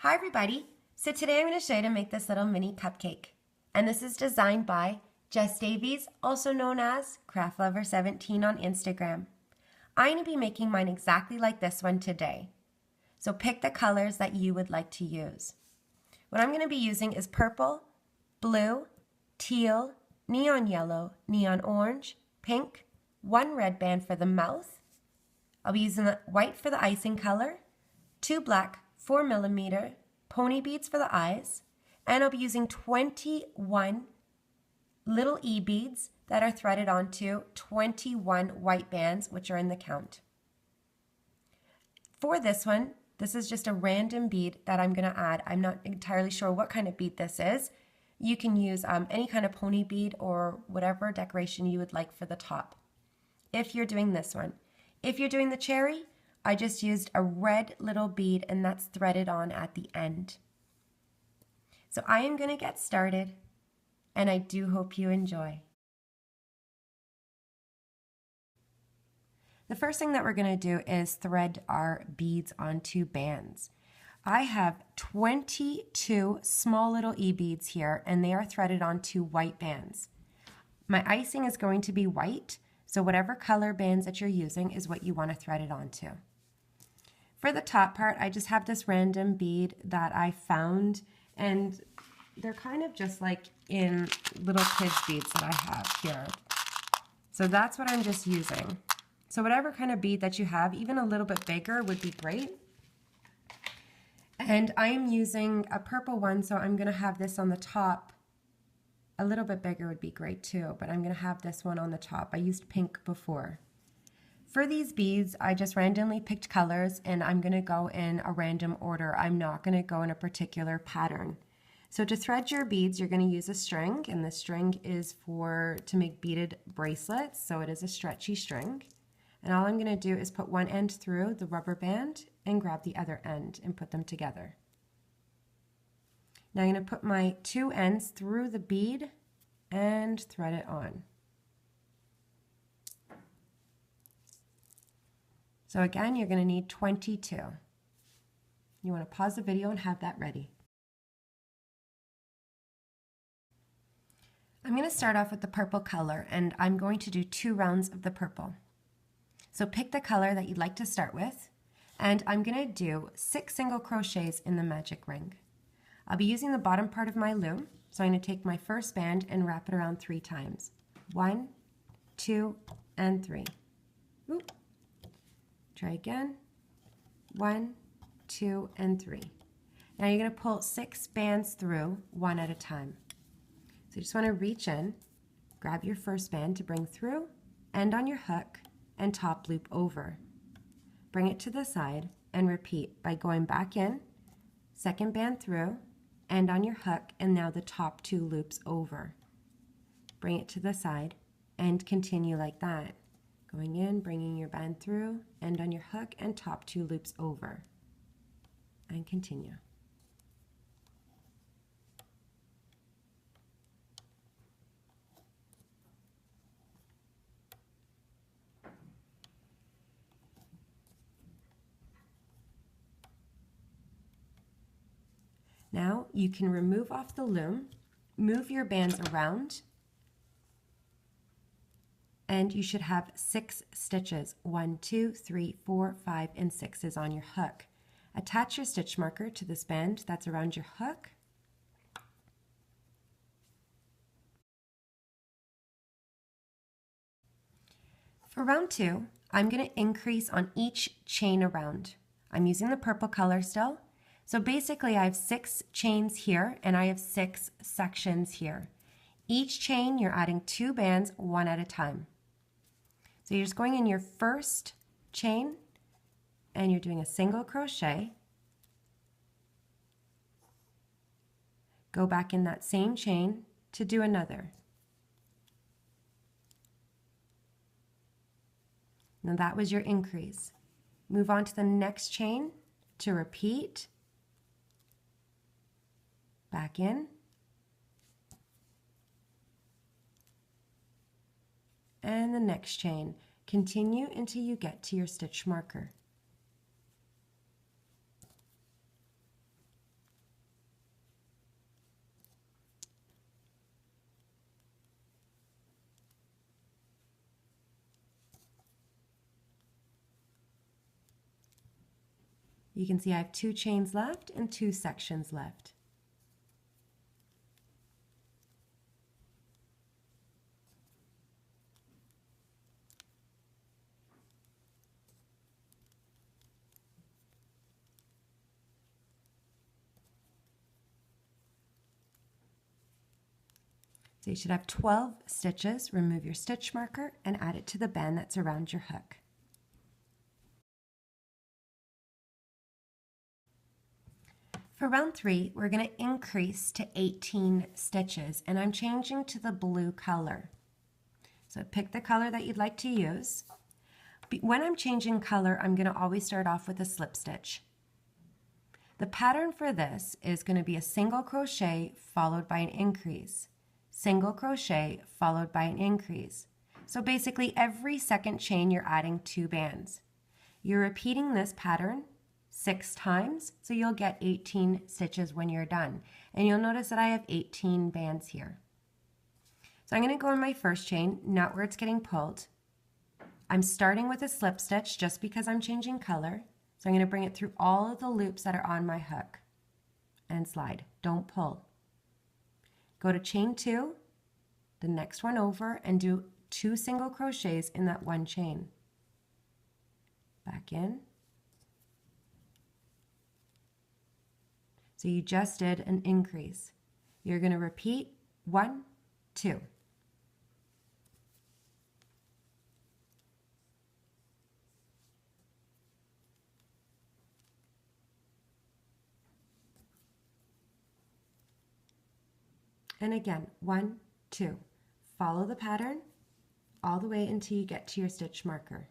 Hi everybody! So today I'm going to show you to make this little mini cupcake. And this is designed by Jess Davies, also known as CraftLover17 on Instagram. I'm going to be making mine exactly like this one today. So pick the colors that you would like to use. What I'm going to be using is purple, blue, teal, neon yellow, neon orange, pink, one red band for the mouth. I'll be using the white for the icing color, 2 black 4mm pony beads for the eyes, and I'll be using 21 little E beads that are threaded onto 21 white bands, which are in the count. For this one, this is just a random bead that I'm going to add. I'm not entirely sure what kind of bead this is. You can use any kind of pony bead or whatever decoration you would like for the top, if you're doing this one. If you're doing the cherry, I just used a red little bead and that's threaded on at the end. So I am going to get started and I do hope you enjoy. The first thing that we're going to do is thread our beads onto bands. I have 22 small little E beads here and they are threaded onto white bands. My icing is going to be white, so whatever color bands that you're using is what you want to thread it onto. For the top part, I just have this random bead that I found, and they're kind of just like in little kids beads that I have here. So that's what I'm just using. So whatever kind of bead that you have, even a little bit bigger would be great. And I am using a purple one, so I'm going to have this on the top. A little bit bigger would be great too, but I'm going to have this one on the top. I used pink before. For these beads, I just randomly picked colors and I'm going to go in a random order. I'm not going to go in a particular pattern. So to thread your beads, you're going to use a string, and the string is to make beaded bracelets, so it is a stretchy string. And all I'm going to do is put one end through the rubber band and grab the other end and put them together. Now I'm going to put my 2 ends through the bead and thread it on. So again, you're going to need 22. You want to pause the video and have that ready. I'm going to start off with the purple color, and I'm going to do 2 rounds of the purple. So pick the color that you'd like to start with, and I'm going to do 6 single crochets in the magic ring. I'll be using the bottom part of my loom, so I'm going to take my first band and wrap it around 3 times. 1, 2, and 3. Oop. Try again. 1, 2, and 3. Now you're going to pull 6 bands through one at a time. So you just want to reach in, grab your first band to bring through, end on your hook, and top loop over. Bring it to the side and repeat by going back in, second band through, end on your hook, and now the top 2 loops over. Bring it to the side and continue like that. Going in, bringing your band through, end on your hook, and top 2 loops over. And continue. Now you can remove off the loom, move your bands around, and you should have 6 stitches. 1, 2, 3, 4, 5, and 6 is on your hook. Attach your stitch marker to this band that's around your hook. For round 2, I'm going to increase on each chain around. I'm using the purple color still. So basically I have 6 chains here and I have 6 sections here. Each chain you're adding 2 bands one at a time. So you're just going in your first chain and you're doing a single crochet. Go back in that same chain to do another. Now that was your increase. Move on to the next chain to repeat. Back in. And the next chain. Continue until you get to your stitch marker. You can see I have 2 chains left and 2 sections left. So you should have 12 stitches. Remove your stitch marker and add it to the band that's around your hook. For round 3, we're going to increase to 18 stitches, and I'm changing to the blue color. So pick the color that you'd like to use. When I'm changing color, I'm going to always start off with a slip stitch. The pattern for this is going to be a single crochet followed by an increase, single crochet followed by an increase. So basically every second chain you're adding 2 bands. You're repeating this pattern 6 times, so you'll get 18 stitches when you're done. And you'll notice that I have 18 bands here. So I'm going to go in my first chain, not where it's getting pulled. I'm starting with a slip stitch just because I'm changing color. So I'm going to bring it through all of the loops that are on my hook and slide. Don't pull. Go to chain 2, the next one over, and do 2 single crochets in that one chain. Back in. So you just did an increase. You're going to repeat 1, 2. And again, 1, 2. Follow the pattern all the way until you get to your stitch marker.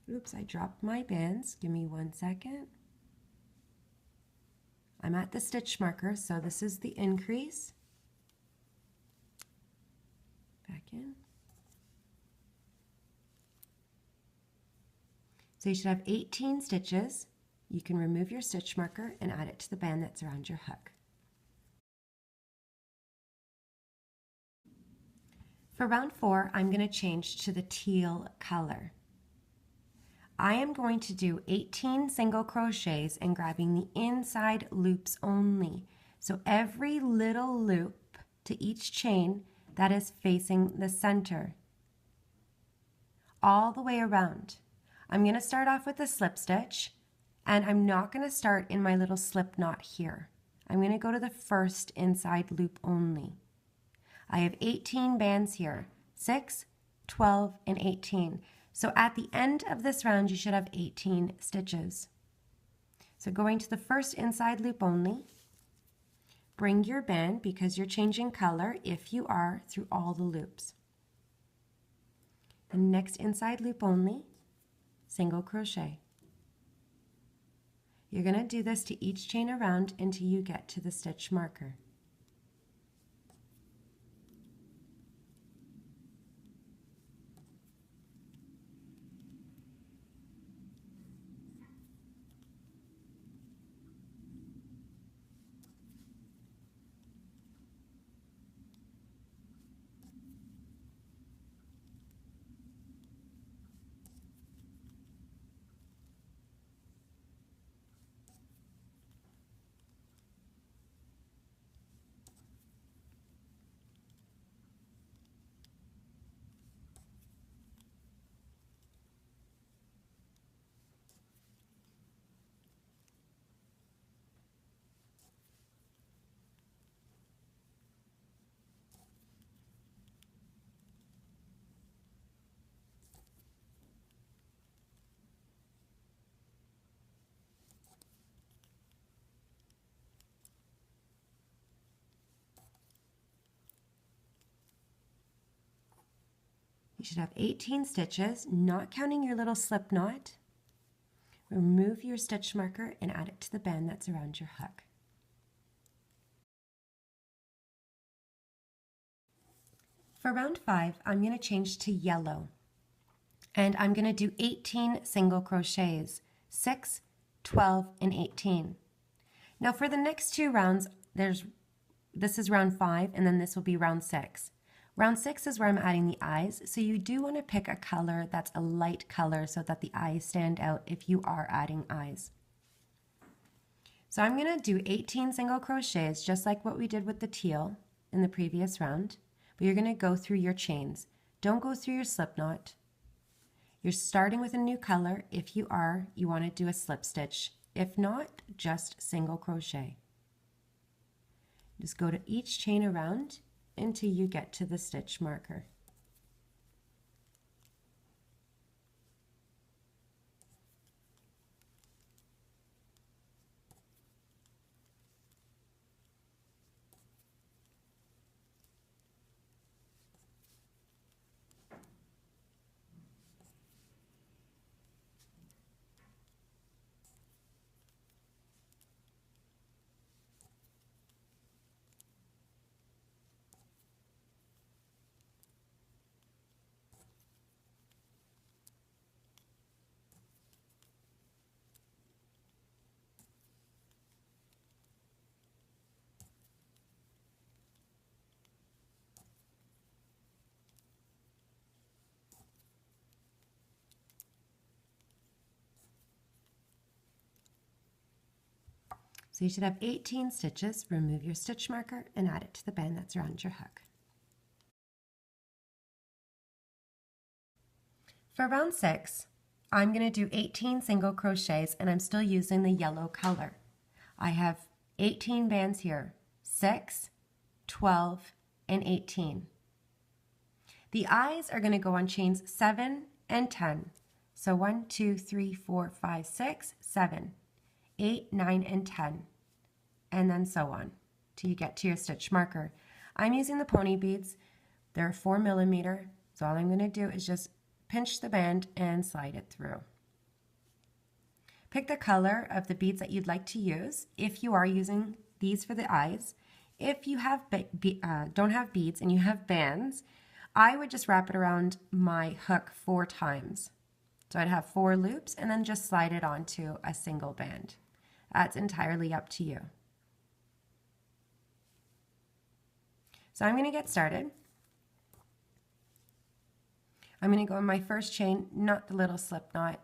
Oops, I dropped my bands. Give me 1 second. I'm at the stitch marker, so this is the increase. Back in. So you should have 18 stitches. You can remove your stitch marker and add it to the band that's around your hook. For round 4, I'm going to change to the teal color. I am going to do 18 single crochets and grabbing the inside loops only. So every little loop to each chain that is facing the center, all the way around. I'm going to start off with a slip stitch, and I'm not going to start in my little slip knot here. I'm going to go to the first inside loop only. I have 18 bands here, 6, 12, and 18. So at the end of this round, you should have 18 stitches. So going to the first inside loop only, bring your band, because you're changing color if you are, through all the loops. The next inside loop only, single crochet. You're going to do this to each chain around until you get to the stitch marker. You should have 18 stitches, not counting your little slip knot. Remove your stitch marker and add it to the band that's around your hook. For round 5, I'm going to change to yellow. And I'm going to do 18 single crochets, 6, 12, and 18. Now for the next 2 rounds, this is round 5, and then this will be round 6. Round 6 is where I'm adding the eyes, so you do want to pick a color that's a light color so that the eyes stand out if you are adding eyes. So I'm going to do 18 single crochets, just like what we did with the teal in the previous round, but you're going to go through your chains. Don't go through your slip knot. You're starting with a new color. If you are, you want to do a slip stitch. If not, just single crochet. Just go to each chain around until you get to the stitch marker. So you should have 18 stitches. Remove your stitch marker and add it to the band that's around your hook. For round 6, I'm going to do 18 single crochets, and I'm still using the yellow color. I have 18 bands here, 6, 12, and 18. The eyes are going to go on chains 7 and 10. So 1, 2, 3, 4, 5, 6, 7. 8, 9, and 10, and then so on till you get to your stitch marker. I'm using the pony beads. They're 4 millimeter, so all I'm going to do is just pinch the band and slide it through. Pick the color of the beads that you'd like to use if you are using these for the eyes. If you have don't have beads and you have bands, I would just wrap it around my hook 4 times. So I'd have 4 loops and then just slide it onto a single band. That's entirely up to you. So I'm going to get started. I'm going to go in my first chain, not the little slip knot,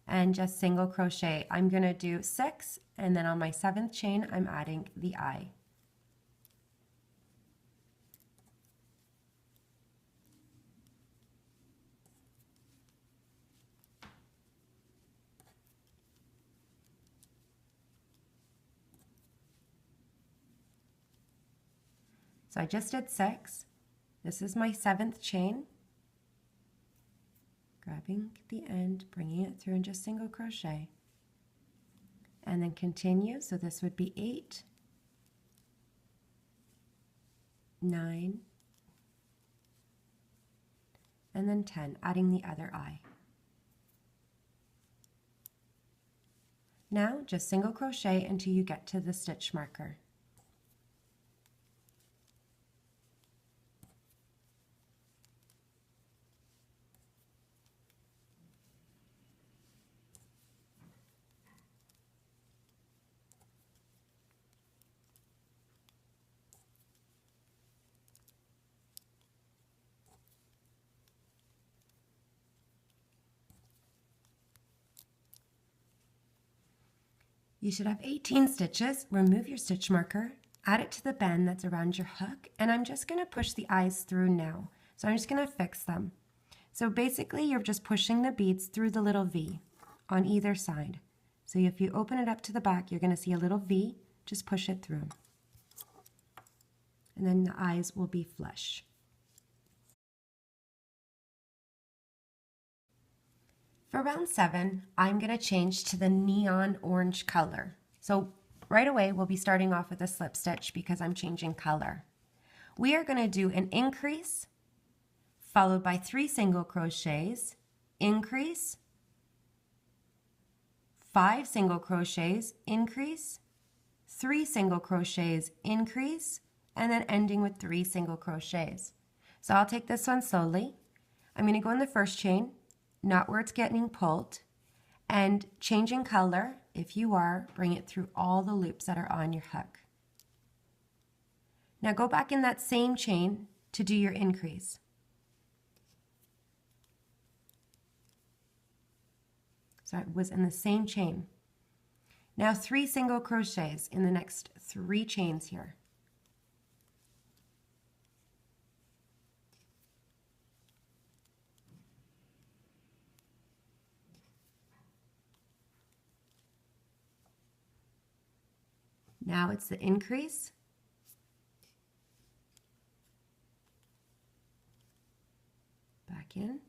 and just single crochet. I'm going to do 6, and then on my 7th chain, I'm adding the eye. So I just did 6. This is my 7th chain. Grabbing the end, bringing it through and just single crochet. And then continue. So this would be 8, 9, and then 10, adding the other eye. Now just single crochet until you get to the stitch marker. You should have 18 stitches. Remove your stitch marker, add it to the bend that's around your hook, and I'm just going to push the eyes through now. So I'm just going to fix them. So basically you're just pushing the beads through the little V on either side. So if you open it up to the back, you're going to see a little V. Just push it through. And then the eyes will be flush. For round 7, I'm going to change to the neon orange color. So right away, we'll be starting off with a slip stitch because I'm changing color. We are going to do an increase, followed by 3 single crochets, increase, 5 single crochets, increase, 3 single crochets, increase, and then ending with 3 single crochets. So I'll take this one slowly. I'm going to go in the first chain, not where it's getting pulled, and changing color. If you are, bring it through all the loops that are on your hook. Now go back in that same chain to do your increase. So it was in the same chain. Now 3 single crochets in the next 3 chains here. Now it's the increase. Back in.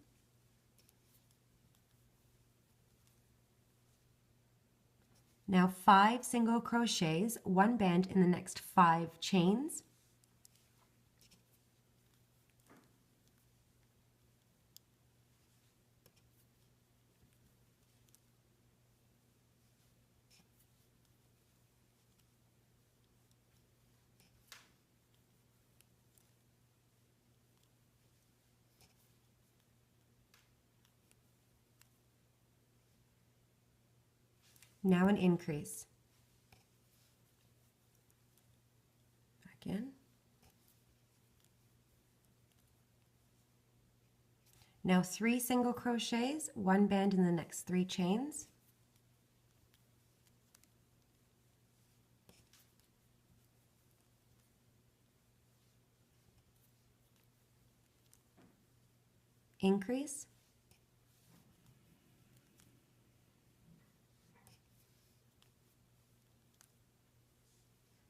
Now 5 single crochets, 1 band in the next 5 chains. Now an increase. Back in. Now 3 single crochets, 1 band in the next 3 chains. Increase.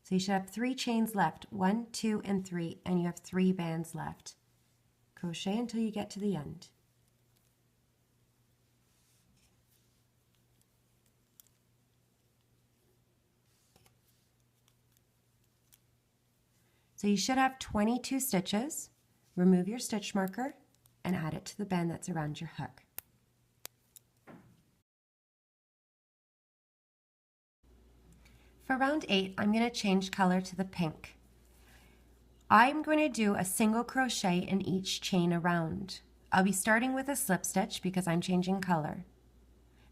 So you should have 3 chains left, 1, 2, and 3, and you have 3 bands left. Crochet until you get to the end. So you should have 22 stitches. Remove your stitch marker and add it to the band that's around your hook. For round 8, I'm going to change color to the pink. I'm going to do a single crochet in each chain around. I'll be starting with a slip stitch because I'm changing color.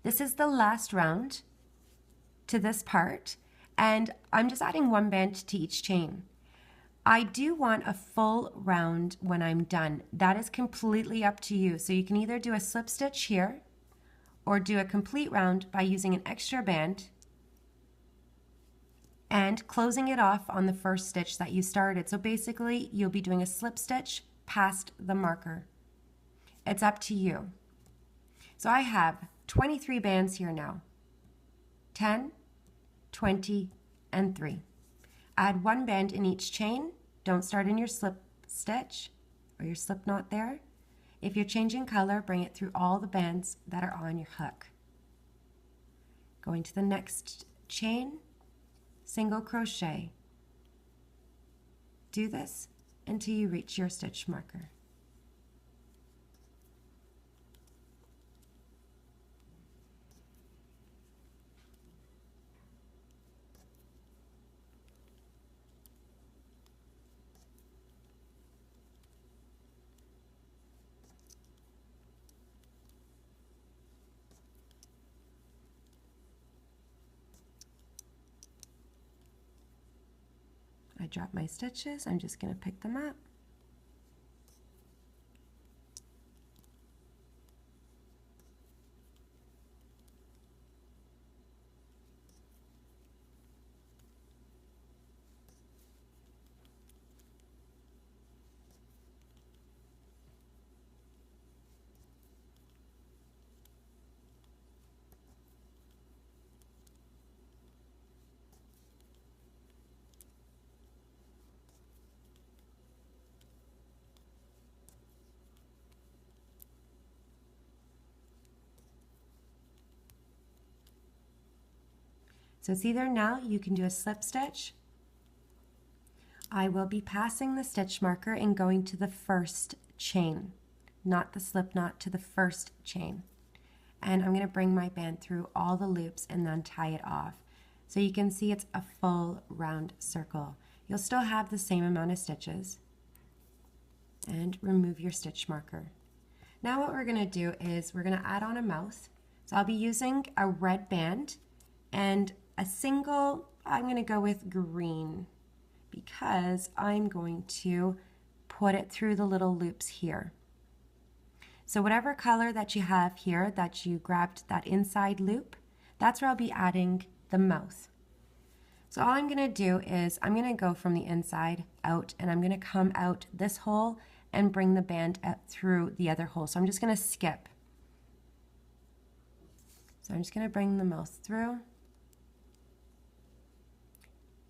This is the last round to this part, and I'm just adding 1 band to each chain. I do want a full round when I'm done. That is completely up to you. So you can either do a slip stitch here or do a complete round by using an extra band and closing it off on the first stitch that you started. So basically, you'll be doing a slip stitch past the marker. It's up to you. So I have 23 bands here now. 10, 20, and 3. Add 1 band in each chain. Don't start in your slip stitch or your slip knot there. If you're changing color, bring it through all the bands that are on your hook. Going to the next chain, single crochet. Do this until you reach your stitch marker. I drop my stitches, I'm just going to pick them up. So it's either now you can do a slip stitch. I will be passing the stitch marker and going to the first chain. knot the slip knot to the first chain. And I'm going to bring my band through all the loops and then tie it off. So you can see it's a full round circle. You'll still have the same amount of stitches. And remove your stitch marker. Now what we're going to do is we're going to add on a mouth. So I'll be using a red band and a single, I'm going to go with green because I'm going to put it through the little loops here. So whatever color that you have here that you grabbed that inside loop, that's where I'll be adding the mouth. So all I'm going to do is I'm going to go from the inside out and I'm going to come out this hole and bring the band up through the other hole. So I'm just going to skip. So I'm just going to bring the mouth through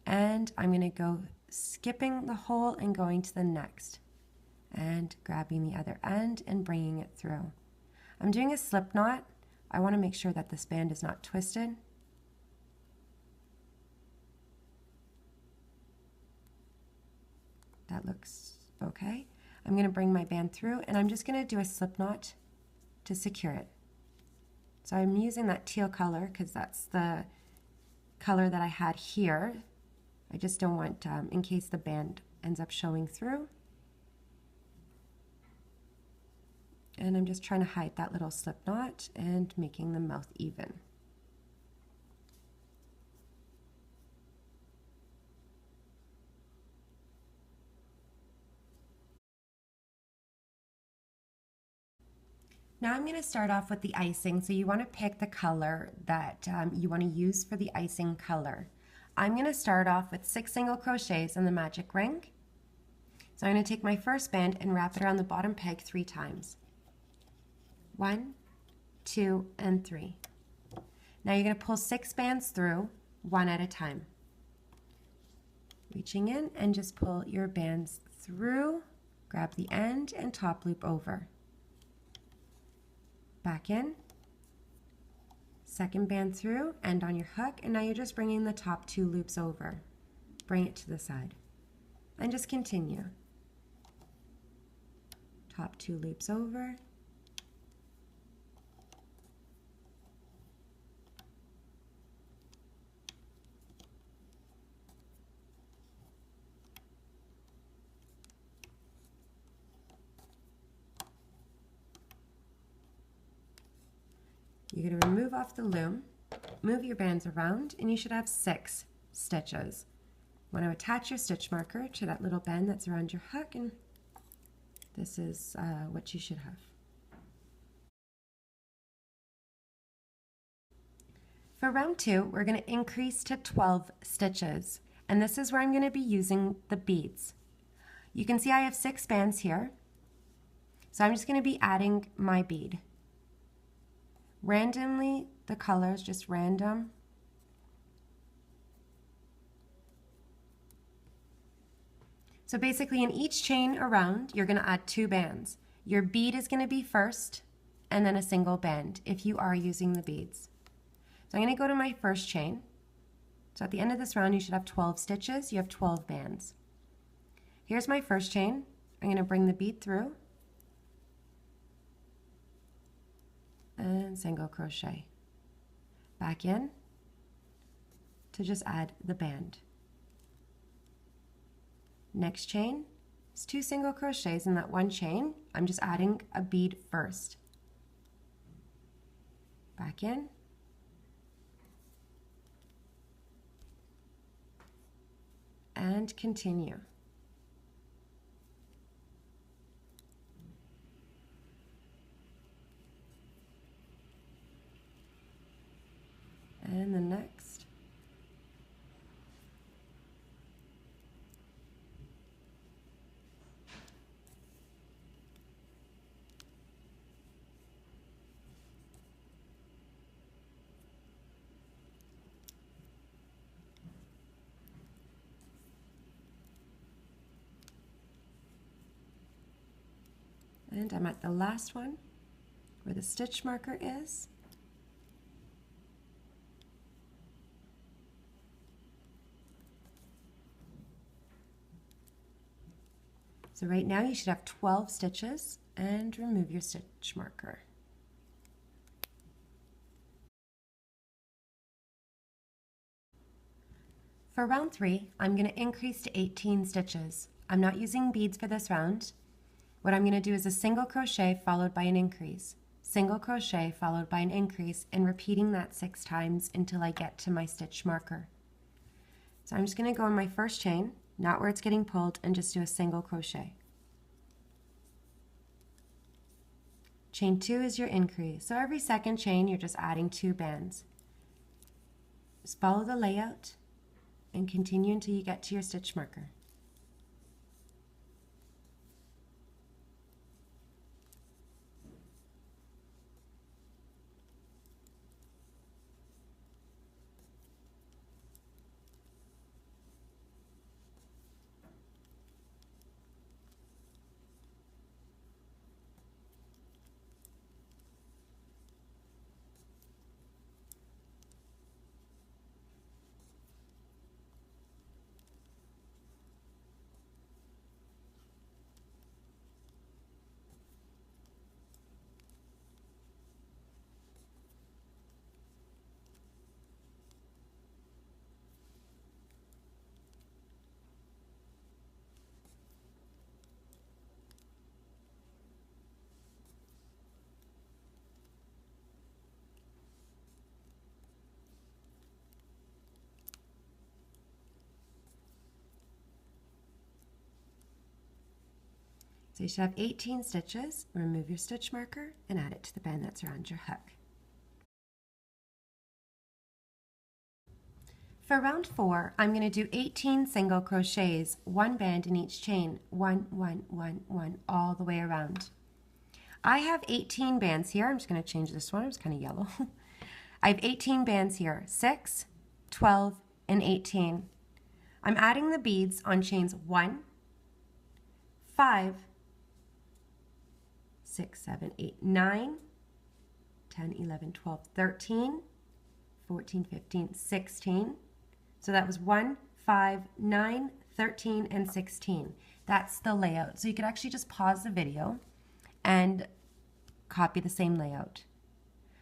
and I'm going to go skipping the hole and going to the next and grabbing the other end and bringing it through. I'm doing a slip knot. I want to make sure that this band is not twisted. That looks okay. I'm going to bring my band through and I'm just going to do a slip knot to secure it. So I'm using that teal color because that's the color that I had here. I just don't want, in case the band ends up showing through. And I'm just trying to hide that little slip knot and making the mouth even. Now I'm going to start off with the icing, so you want to pick the color that you want to use for the icing color. I'm going to start off with 6 single crochets in the magic ring. So I'm going to take my first band and wrap it around the bottom peg 3 times. 1, 2, and 3. Now you're going to pull 6 bands through, one at a time. Reaching in and just pull your bands through, grab the end and top loop over. Back in, second band through, end on your hook, and now you're just bringing the top 2 loops over. Bring it to the side and just continue. Top 2 loops over. You're going to remove off the loom, move your bands around, and you should have 6 stitches. You want to attach your stitch marker to that little band that's around your hook, and this is what you should have. For round 2, we're going to increase to 12 stitches, and this is where I'm going to be using the beads. You can see I have 6 bands here, so I'm just going to be adding my bead. Randomly, the colors, just random. So basically in each chain around, you're going to add 2 bands. Your bead is going to be first, and then a single band if you are using the beads. So I'm going to go to my first chain. So at the end of this round, you should have 12 stitches. You have 12 bands. Here's my first chain. I'm going to bring the bead through. And single crochet. Back in to just add the band. Next chain is 2 single crochets in that one chain. I'm just adding a bead first. Back in. And continue. And the next. And I'm at the last one where the stitch marker is. So right now you should have 12 stitches. and remove your stitch marker. For round 3, I'm going to increase to 18 stitches. I'm not using beads for this round. What I'm going to do is a single crochet followed by an increase, single crochet followed by an increase, and repeating that 6 times until I get to my stitch marker. So I'm just going to go in my first chain, not where it's getting pulled, and just do a single crochet. Chain 2 is your increase. So every second chain, you're just adding 2 bands. Just follow the layout and continue until you get to your stitch marker. So you should have 18 stitches. Remove your stitch marker and add it to the band that's around your hook. For round 4, I'm going to do 18 single crochets, 1 band in each chain, 1, 1, 1, 1, all the way around. I have 18 bands here. I'm just going to change this one. It's kind of yellow. I have 18 bands here, 6, 12, and 18. I'm adding the beads on chains 1, 5, 6, 7, 8, 9, 10, 11, 12, 13, 14, 15, 16. So that was 1, 5, 9, 13, and 16. That's the layout. So you could actually just pause the video and copy the same layout.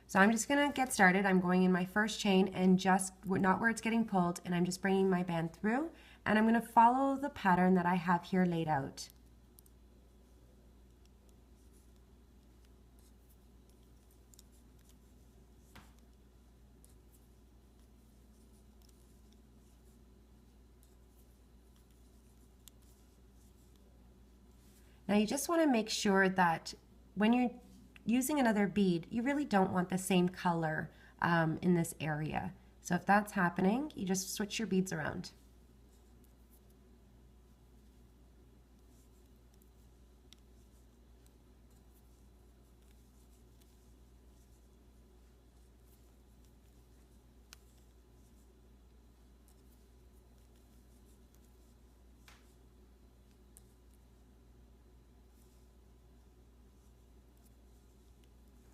So I'm just going to get started. I'm going in my first chain and just not where it's getting pulled, and I'm just bringing my band through, and I'm going to follow the pattern that I have here laid out. Now you just want to make sure that when you're using another bead, you really don't want the same color in this area. So if that's happening, you just switch your beads around.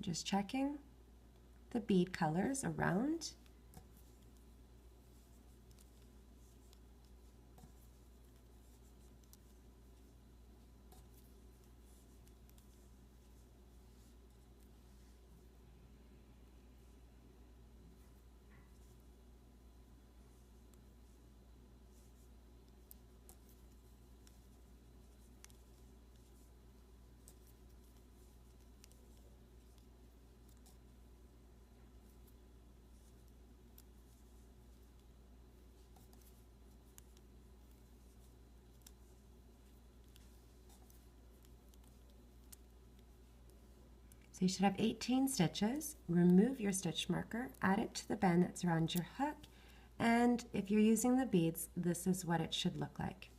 Just checking the bead colors around. So you should have 18 stitches. Remove your stitch marker, add it to the band that's around your hook, and if you're using the beads, this is what it should look like.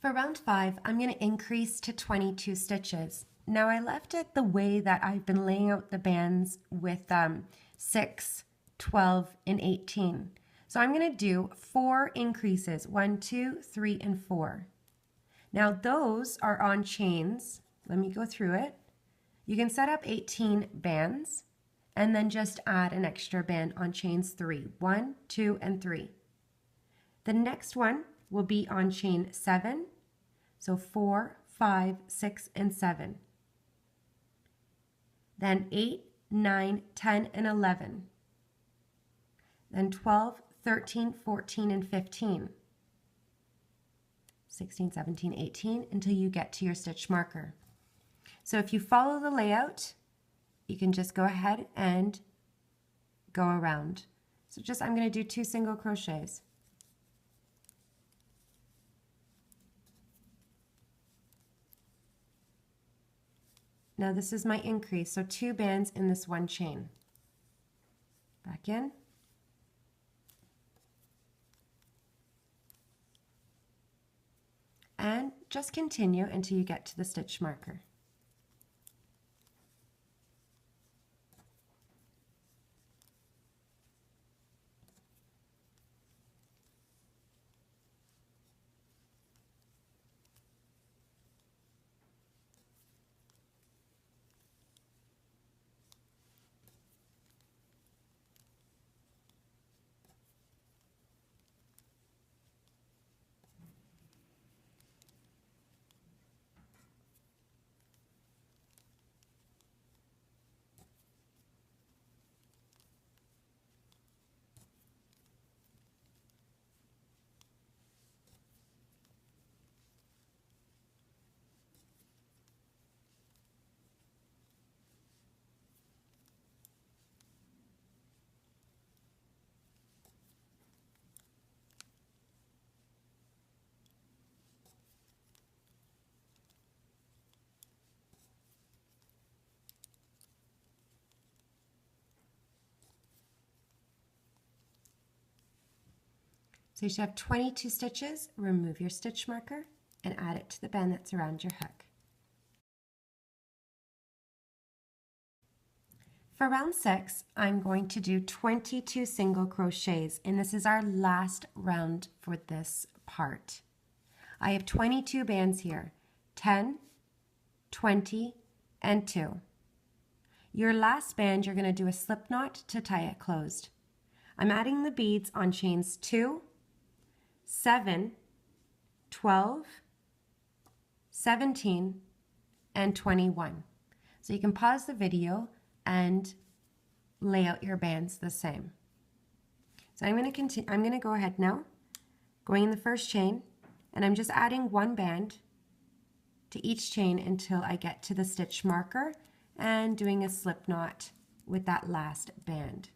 For round 5, I'm going to increase to 22 stitches. Now I left it the way that I've been laying out the bands with 6, 12, and 18. So I'm going to do 4 increases, 1, 2, 3, and 4. Now those are on chains. Let me go through it. You can set up 18 bands and then just add an extra band on chains 3, 1, 2, and 3. The next one will be on chain 7, So 4, 5, 6, and 7. Then 8, 9, 10, and 11. Then 12, 13, 14, and 15. 16, 17, 18, until you get to your stitch marker. So if you follow the layout, you can just go ahead and go around. So I'm going to do 2 single crochets. Now this is my increase, so 2 bands in this one chain. Back in. And just continue until you get to the stitch marker. So you should have 22 stitches. Remove your stitch marker and add it to the band that's around your hook. For round 6, I'm going to do 22 single crochets, and this is our last round for this part. I have 22 bands here, 10, 20, and 2. Your last band, you're going to do a slip knot to tie it closed. I'm adding the beads on chains 2, 7, 12, 17, and 21. So you can pause the video and lay out your bands the same. So I'm going to go ahead now, going in the first chain, and I'm just adding 1 band to each chain until I get to the stitch marker and doing a slip knot with that last band.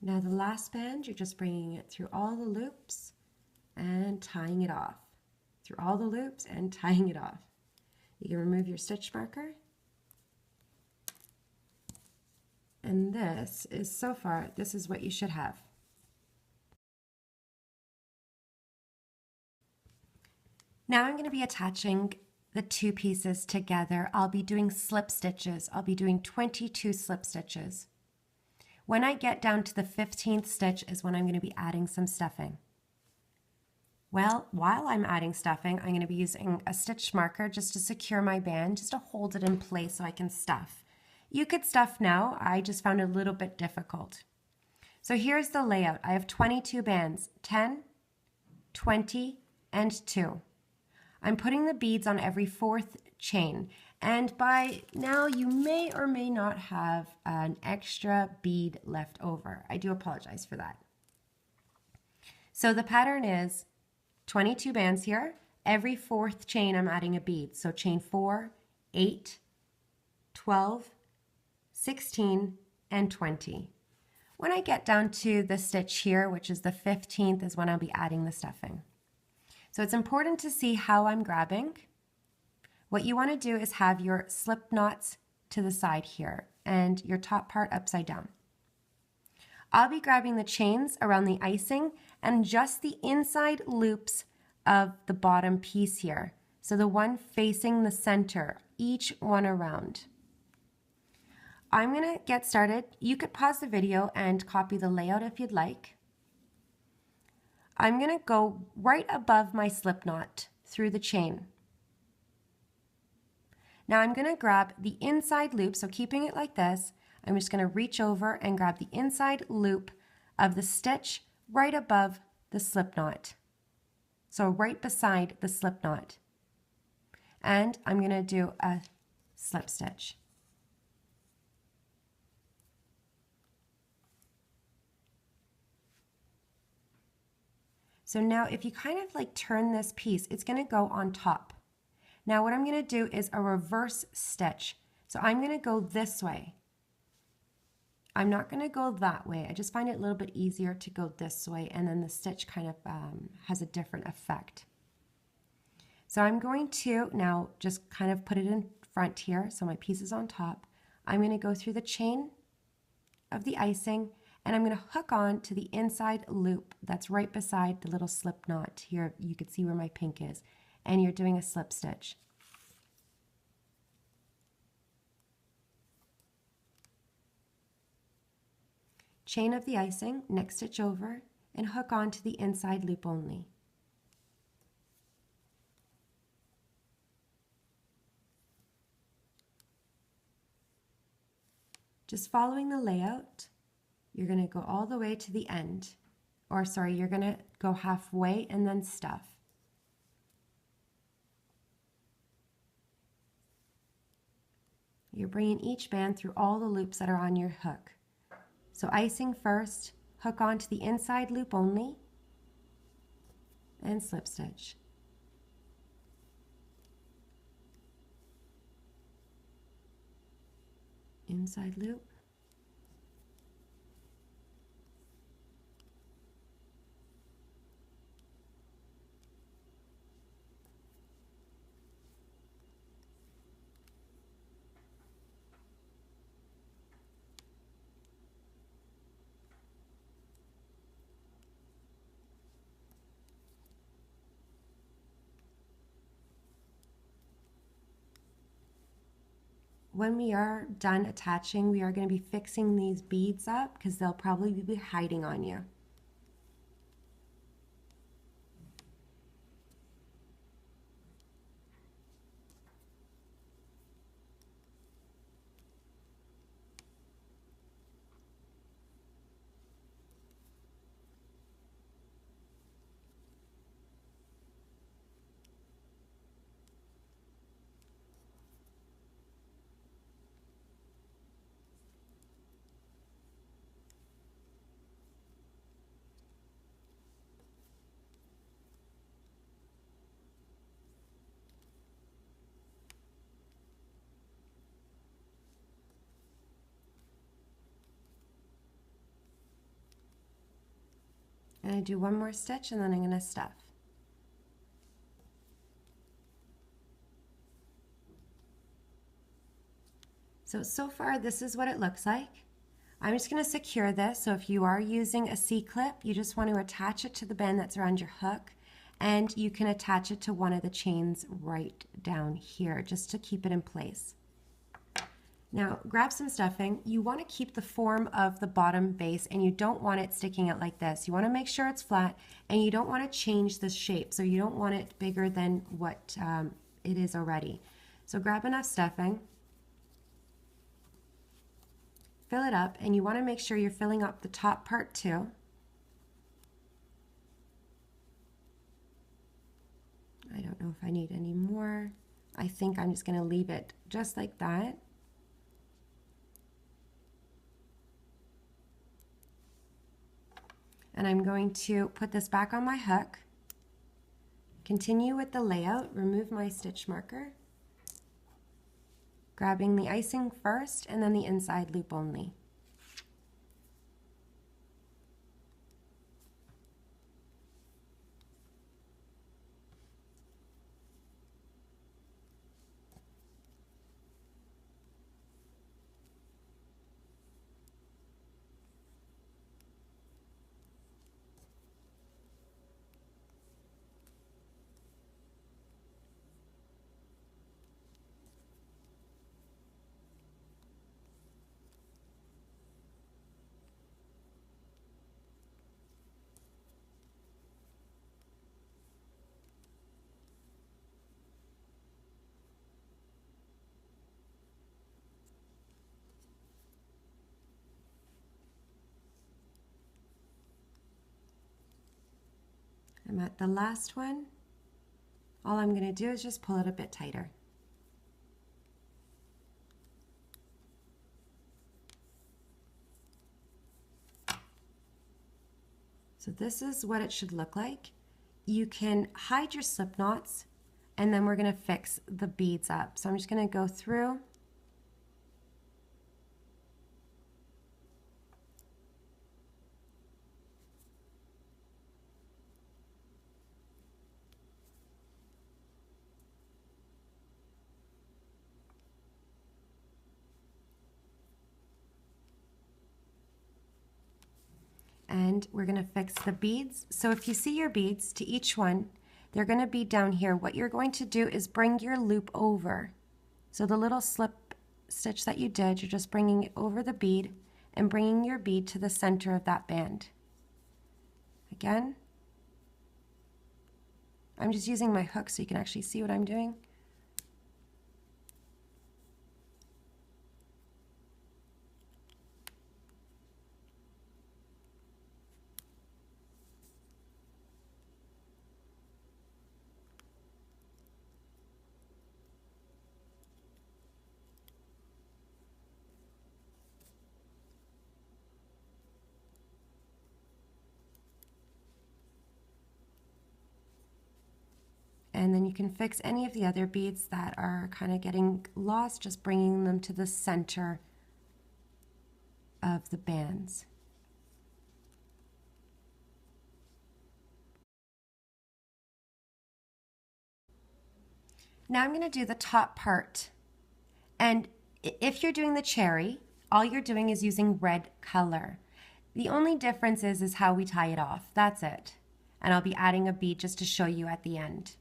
Now the last band, you're just bringing it through all the loops and tying it off. Through all the loops and tying it off. You can remove your stitch marker. And this is, so far, this is what you should have. Now I'm going to be attaching the 2 pieces together. I'll be doing slip stitches. I'll be doing 22 slip stitches. When I get down to the 15th stitch is when I'm going to be adding some stuffing. Well, while I'm adding stuffing, I'm going to be using a stitch marker just to secure my band, just to hold it in place so I can stuff. You could stuff now, I just found it a little bit difficult. So here's the layout. I have 22 bands, 10, 20, and 2. I'm putting the beads on every 4th chain, and by now you may or may not have an extra bead left over. I do apologize for that. So the pattern is 22 bands here. Every 4th chain I'm adding a bead. So chain 4, 8, 12, 16, and 20. When I get down to the stitch here, which is the 15th, is when I'll be adding the stuffing. So it's important to see how I'm grabbing. What you want to do is have your slip knots to the side here and your top part upside down. I'll be grabbing the chains around the icing and just the inside loops of the bottom piece here. So the one facing the center, each one around. I'm going to get started. You could pause the video and copy the layout if you'd like. I'm going to go right above my slip knot through the chain. Now I'm going to grab the inside loop, so keeping it like this, I'm just going to reach over and grab the inside loop of the stitch right above the slip knot. So right beside the slip knot. And I'm going to do a slip stitch. So now if you kind of like turn this piece, it's going to go on top. Now what I'm going to do is a reverse stitch. So I'm going to go this way. I'm not going to go that way. I just find it a little bit easier to go this way, and then the stitch kind of has a different effect. So I'm going to now just kind of put it in front here. So my piece is on top. I'm going to go through the chain of the icing, and I'm going to hook on to the inside loop that's right beside the little slip knot here. You can see where my pink is, and you're doing a slip stitch. Chain of the icing, next stitch over, and hook on to the inside loop only. Just following the layout, you're going to go all the way to the end. Or sorry, you're going to go halfway and then stuff. You're bringing each band through all the loops that are on your hook. So icing first, hook on to the inside loop only, and slip stitch. Inside loop. When we are done attaching, we are going to be fixing these beads up because they'll probably be hiding on you. And I do one more stitch and then I'm going to stuff. So far this is what it looks like. I'm just going to secure this. So if you are using a C-clip, you just want to attach it to the band that's around your hook, and you can attach it to one of the chains right down here just to keep it in place. Now grab some stuffing. You want to keep the form of the bottom base, and you don't want it sticking out like this. You want to make sure it's flat, and you don't want to change the shape. So you don't want it bigger than what it is already. So grab enough stuffing. fill it up, and you want to make sure you're filling up the top part too. I don't know if I need any more. I think I'm just going to leave it just like that. And I'm going to put this back on my hook, continue with the layout, remove my stitch marker, grabbing the icing first and then the inside loop only. I'm at the last one. All I'm going to do is just pull it a bit tighter. So this is what it should look like. You can hide your slip knots, and then we're going to fix the beads up. So I'm just going to go through. And we're going to fix the beads. So if you see your beads, to each one, they're going to be down here. What you're going to do is bring your loop over. So the little slip stitch that you did, you're just bringing it over the bead and bringing your bead to the center of that band. Again, I'm just using my hook so you can actually see what I'm doing. And then you can fix any of the other beads that are kind of getting lost, just bringing them to the center of the bands. Now I'm going to do the top part. And if you're doing the cherry, all you're doing is using red color. The only difference is how we tie it off. That's it. And I'll be adding a bead just to show you at the end.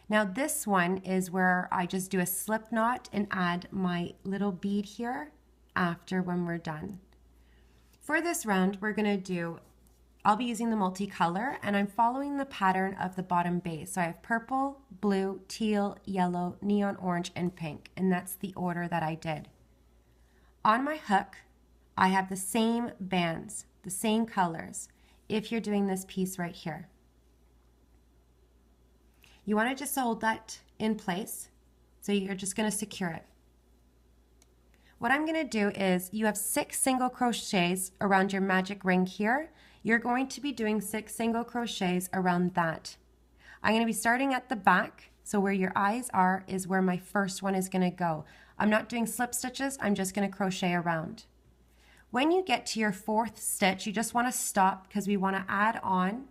Now this one is where I just do a slip knot and add my little bead here after when we're done. For this round, we're going to do, I'll be using the multicolor, and I'm following the pattern of the bottom base. So I have purple, blue, teal, yellow, neon orange, and pink, and that's the order that I did. On my hook, I have the same bands, the same colors, if you're doing this piece right here. You want to just hold that in place, so you're just going to secure it. What I'm going to do is, you have 6 single crochets around your magic ring here. You're going to be doing 6 single crochets around that. I'm going to be starting at the back, so where your eyes are is where my first one is going to go. I'm not doing slip stitches, I'm just going to crochet around. When you get to your 4th stitch, you just want to stop because we want to add on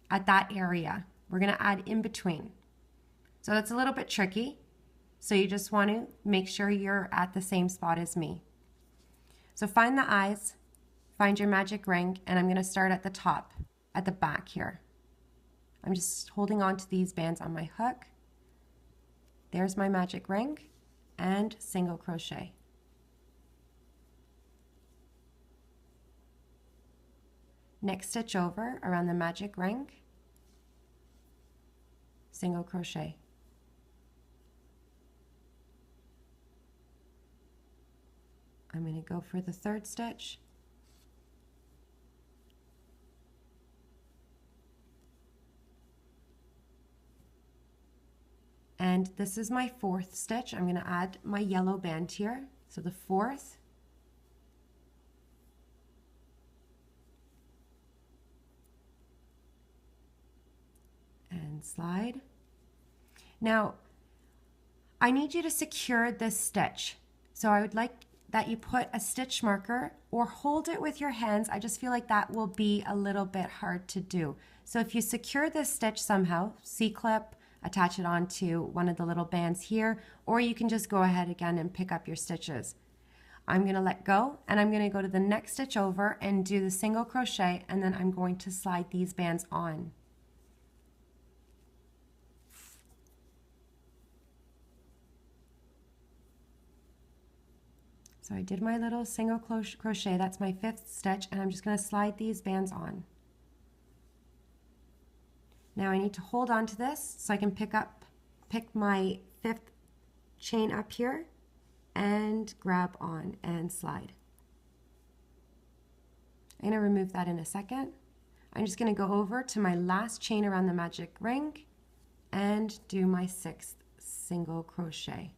at that area. We're going to add in between. So that's a little bit tricky. So you just want to make sure you're at the same spot as me. So find the eyes, find your magic ring, and I'm going to start at the top, at the back here. I'm just holding on to these bands on my hook. There's my magic ring, and single crochet. Next stitch over around the magic ring, single crochet. I'm going to go for the third stitch. And this is my fourth stitch. I'm going to add my yellow band here. So the fourth, and slide. Now, I need you to secure this stitch. So I would like that you put a stitch marker or hold it with your hands. I just feel like that will be a little bit hard to do. So if you secure this stitch somehow, C-clip, attach it onto one of the little bands here, or you can just go ahead again and pick up your stitches. I'm going to let go, and I'm going to go to the next stitch over and do the single crochet, and then I'm going to slide these bands on. So I did my little single crochet, that's my fifth stitch, and I'm just going to slide these bands on. Now I need to hold on to this so I can pick my fifth chain up here and grab on and slide. I'm going to remove that in a second. I'm just going to go over to my last chain around the magic ring and do my sixth single crochet.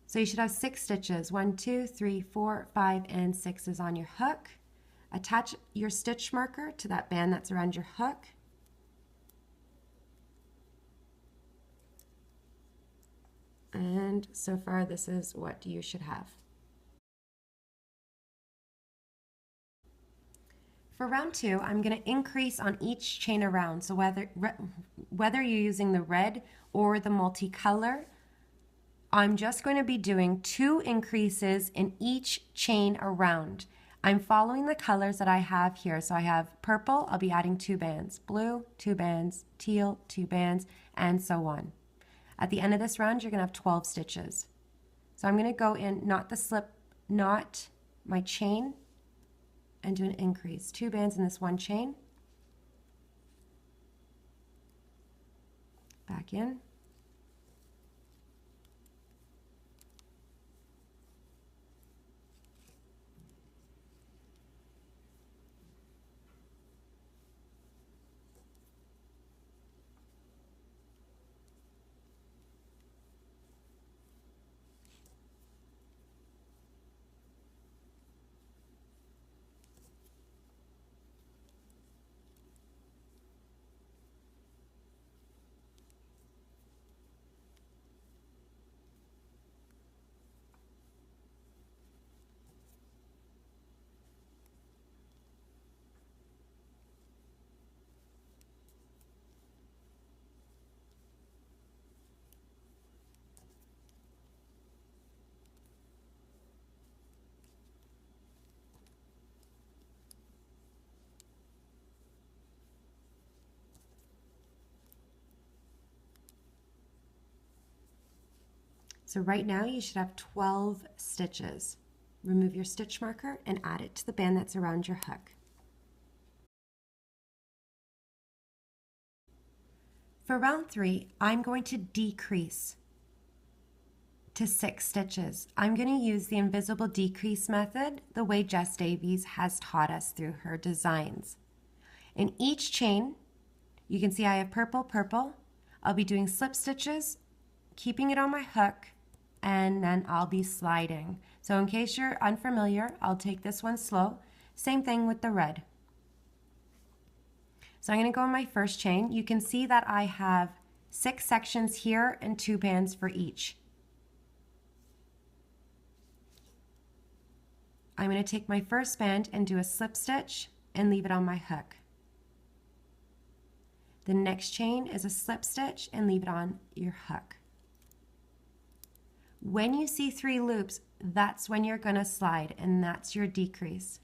So you should have 6 stitches. 1, 2, 3, 4, 5, and 6 is on your hook. Attach your stitch marker to that band that's around your hook. And so far, this is what you should have. For round 2, I'm going to increase on each chain around. So whether you're using the red or the multicolor, I'm just going to be doing 2 increases in each chain around. I'm following the colors that I have here. So I have purple, I'll be adding 2 bands, blue, 2 bands, teal, 2 bands, and so on. At the end of this round, you're going to have 12 stitches. So I'm going to go in, not the slip, not my chain, and do an increase. 2 bands in this one chain. Back in. So right now you should have 12 stitches. Remove your stitch marker and add it to the band that's around your hook. For round 3, I'm going to decrease to 6 stitches. I'm going to use the invisible decrease method the way Jess Davies has taught us through her designs. In each chain, you can see I have purple, purple. I'll be doing slip stitches, keeping it on my hook, and then I'll be sliding. So in case you're unfamiliar, I'll take this one slow. Same thing with the red. So I'm going to go in my first chain. You can see that I have 6 sections here and 2 bands for each. I'm going to take my first band and do a slip stitch and leave it on my hook. The next chain is a slip stitch and leave it on your hook. When you see 3 loops, that's when you're going to slide, and that's your decrease.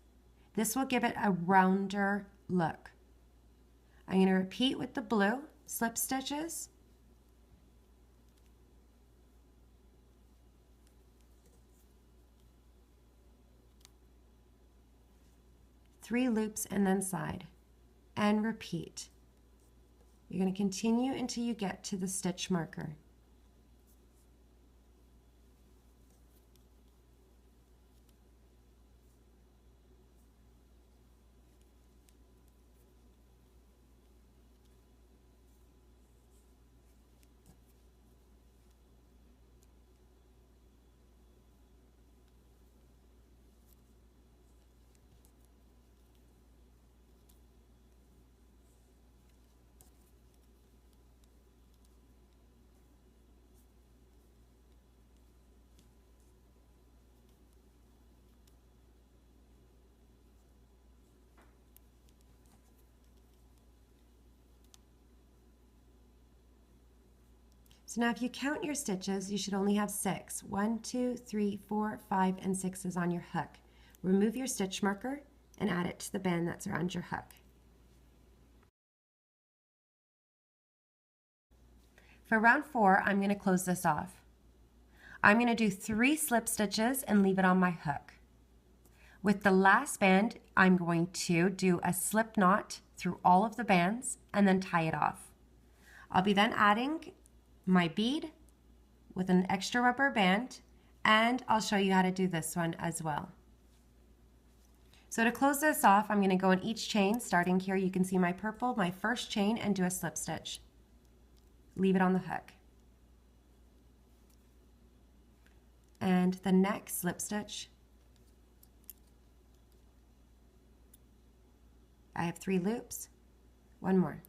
This will give it a rounder look. I'm going to repeat with the blue, slip stitches, three loops and then slide, and repeat. You're going to continue until you get to the stitch marker. So now if you count your stitches, you should only have 6. 1, 2, 3, 4, 5, and 6 is on your hook. Remove your stitch marker and add it to the band that's around your hook. For round 4, I'm going to close this off. I'm going to do 3 slip stitches and leave it on my hook. With the last band, I'm going to do a slip knot through all of the bands and then tie it off. I'll be then adding my bead with an extra rubber band, and I'll show you how to do this one as well. So to close this off, I'm going to go in each chain. Starting here, you can see my purple, my first chain, and do a slip stitch. Leave it on the hook. And the next slip stitch. I have 3 loops, 1 more.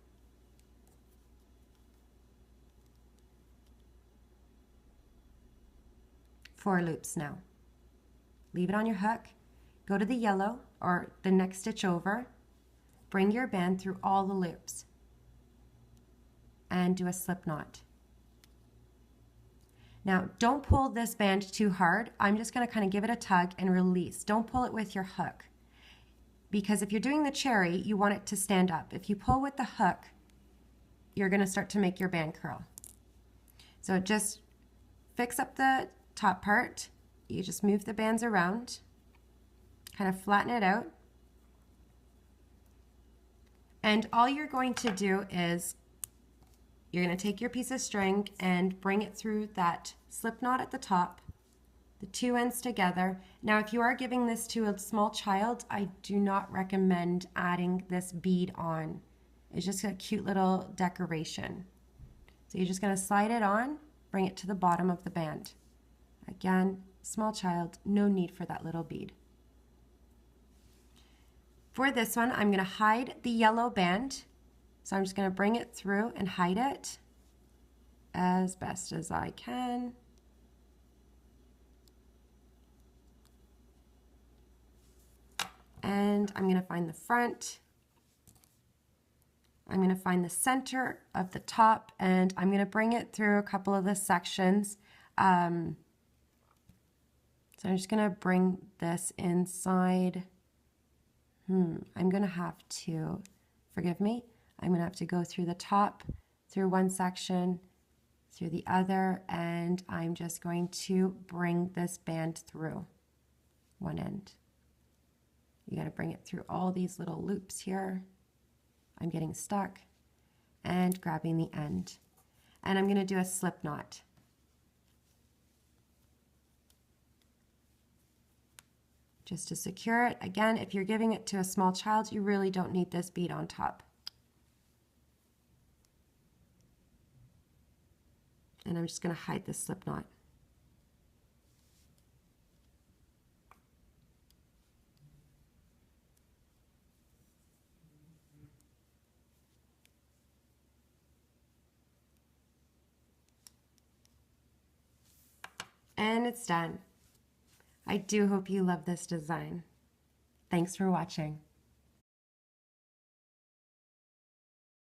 Four loops now. Leave it on your hook, go to the yellow or the next stitch over, bring your band through all the loops and do a slip knot. Now don't pull this band too hard. I'm just going to kind of give it a tug and release. Don't pull it with your hook, because if you're doing the cherry, you want it to stand up. If you pull with the hook, you're going to start to make your band curl. So just fix up the top part. You just move the bands around, kind of flatten it out, and all you're going to do is you're going to take your piece of string and bring it through that slip knot at the top, the 2 ends together. Now if you are giving this to a small child, I do not recommend adding this bead on. It's just a cute little decoration. So you're just going to slide it on, bring it to the bottom of the band. Again, small child, no need for that little bead. For this one, I'm going to hide the yellow band. So I'm just going to bring it through and hide it as best as I can. And I'm going to find the front. I'm going to find the center of the top, and I'm going to bring it through a couple of the sections. So I'm just going to bring this inside. I'm going to have to, forgive me, I'm going to have to go through the top, through one section, through the other, and I'm just going to bring this band through one end. You got to bring it through all these little loops here. I'm getting stuck and grabbing the end. And I'm going to do a slip knot. Just to secure it. Again, if you're giving it to a small child, you really don't need this bead on top. And I'm just going to hide this slip knot. And it's done. I do hope you love this design. Thanks for watching.